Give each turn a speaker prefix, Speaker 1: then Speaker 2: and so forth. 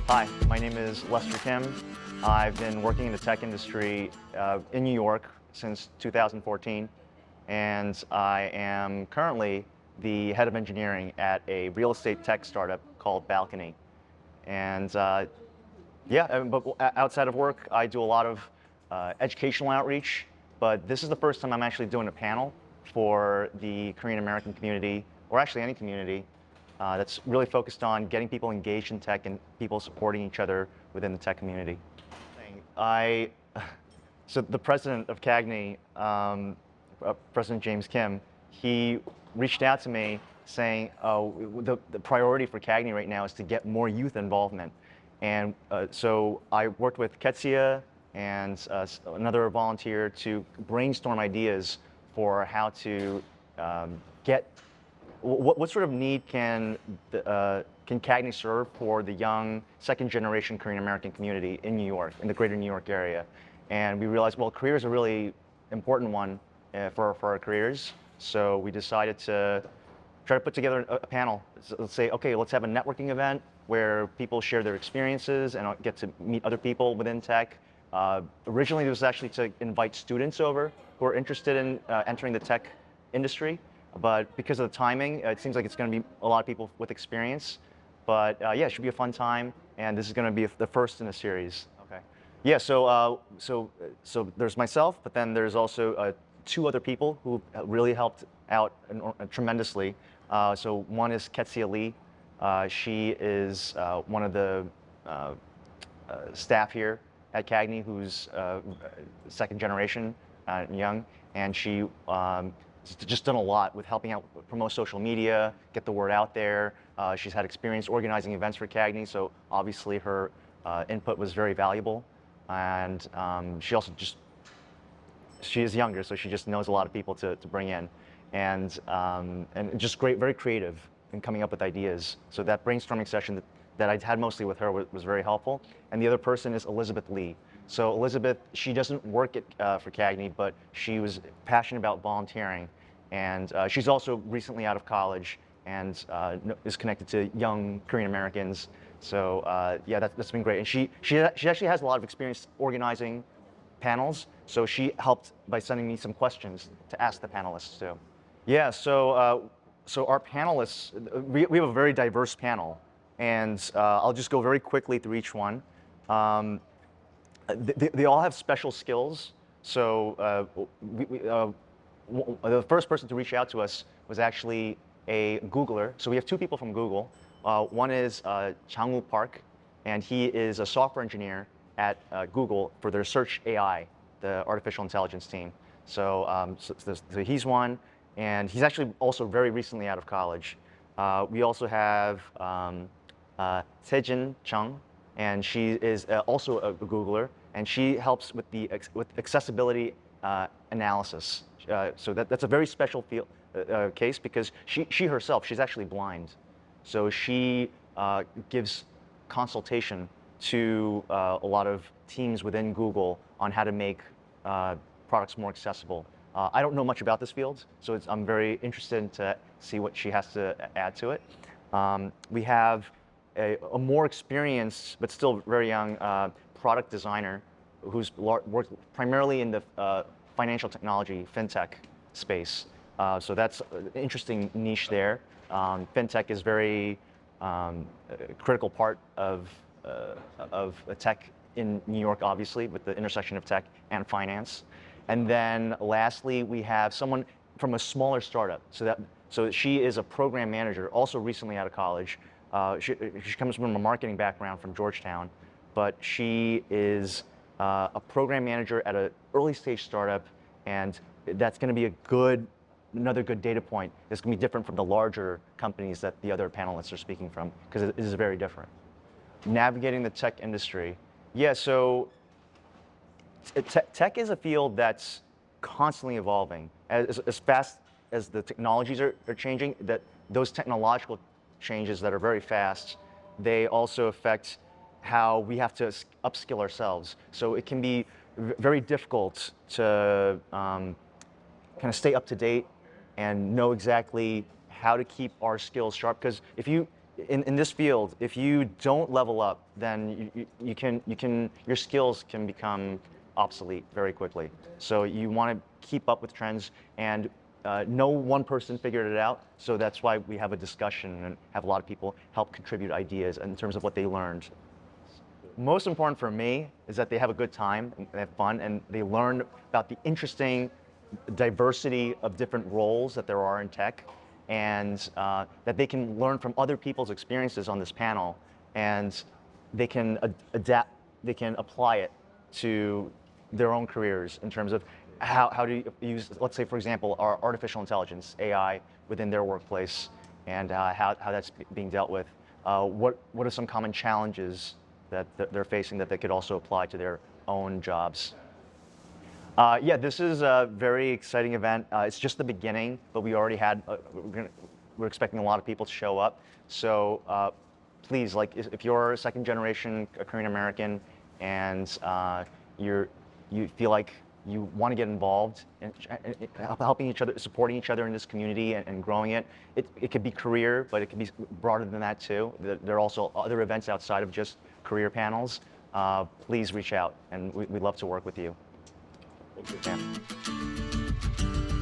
Speaker 1: Hi, my name is c.kim. I've been working in the tech industry in New York since 2014, and I am currently the head of engineering at a real estate tech startup called Balcony. And but outside of work, I do a lot of educational outreach, but this is the first time I'm actually doing a panel for the Korean American community, or actually any community, that's really focused on getting people engaged in tech and people supporting each other within the tech community. So the president of CAGNY, President James Kim, he reached out to me saying, the priority for CAGNY right now is to get more youth involvement. And so I worked with Ketsia and another volunteer to brainstorm ideas for how to get what sort of need can CAGNY serve for the young second-generation Korean American community in New York, in the greater New York area. And we realized, well, career is a really important one for our careers. So we decided to try to put together a panel. So let's say, okay, let's have a networking event where people share their experiences and get to meet other people within tech. Originally, it was actually to invite students over who are interested in entering the tech industry. But because of the timing, it seems like it's going to be a lot of people with experience. But yeah, it should be a fun time, and this is going to be the first in a series. Okay. Yeah. So there's myself, but then there's also two other people who really helped out tremendously. So one is Ketsia Lee. She is one of the staff here at CAGNY, who's second generation young, and she just done a lot with helping out promote social media, get the word out there. She's had experience organizing events for CAGNY, so obviously her input was very valuable. And she also she is younger, so she just knows a lot of people to bring in. And just great, very creative in coming up with ideas. So that brainstorming session that I had mostly with her was very helpful. And the other person is Elizabeth Lee. So Elizabeth, she doesn't work for CAGNY, but she was passionate about volunteering. And she's also recently out of college and is connected to young Korean Americans. So yeah, that's been great. And she actually has a lot of experience organizing panels. So she helped by sending me some questions to ask the panelists too. Yeah, so our panelists, we have a very diverse panel. And I'll just go very quickly through each one. They all have special skills. So the first person to reach out to us was actually a Googler. So we have two people from Google. One is Chang-woo Park, and he is a software engineer at Google for their Search AI, the artificial intelligence team. So, so he's one, and he's actually also very recently out of college. We also have Sejin Chung, and she is also a Googler, and she helps with with accessibility analysis. So that's a very special case because she herself, she's actually blind. So she gives consultation to a lot of teams within Google on how to make products more accessible. I don't know much about this field, so I'm very interested to see what she has to add to it. We have a more experienced, but still very young product designer who's worked primarily in the financial technology, fintech space. So that's an interesting niche there. Fintech is very critical part of tech in New York, obviously, with the intersection of tech and finance. And then lastly, we have someone from a smaller startup. So she is a program manager, also recently out of college. She comes from a marketing background from Georgetown, but she is a program manager at an early stage startup, and that's going to be another good data point. It's going to be different from the larger companies that the other panelists are speaking from, because it is very different. Navigating the tech industry. Yeah, so tech is a field that's constantly evolving. As fast as the technologies are changing, that those technological changes that are very fast, they also affect how we have to upskill ourselves. So it can be very difficult to kind of stay up to date and know exactly how to keep our skills sharp. Because if you in this field, if you don't level up, then your skills can become obsolete very quickly. So you want to keep up with trends, and no one person figured it out. So that's why we have a discussion and have a lot of people help contribute ideas in terms of what they learned. Most important for me is that they have a good time and they have fun, and they learn about the interesting diversity of different roles that there are in tech, and that they can learn from other people's experiences on this panel, and they can adapt, they can apply it to their own careers in terms of how to use, let's say, for example, our artificial intelligence, AI, within their workplace, and how that's being dealt with. What are some common challenges that they're facing that they could also apply to their own jobs? Yeah, this is a very exciting event. It's just the beginning, but we already had, we're expecting a lot of people to show up. So please, like, if you're a second generation Korean American and you feel like you want to get involved in helping each other, supporting each other in this community and growing it, it could be career, but it could be broader than that too. There are also other events outside of just career panels. Please reach out, and we'd love to work with you. Thank you, Cam.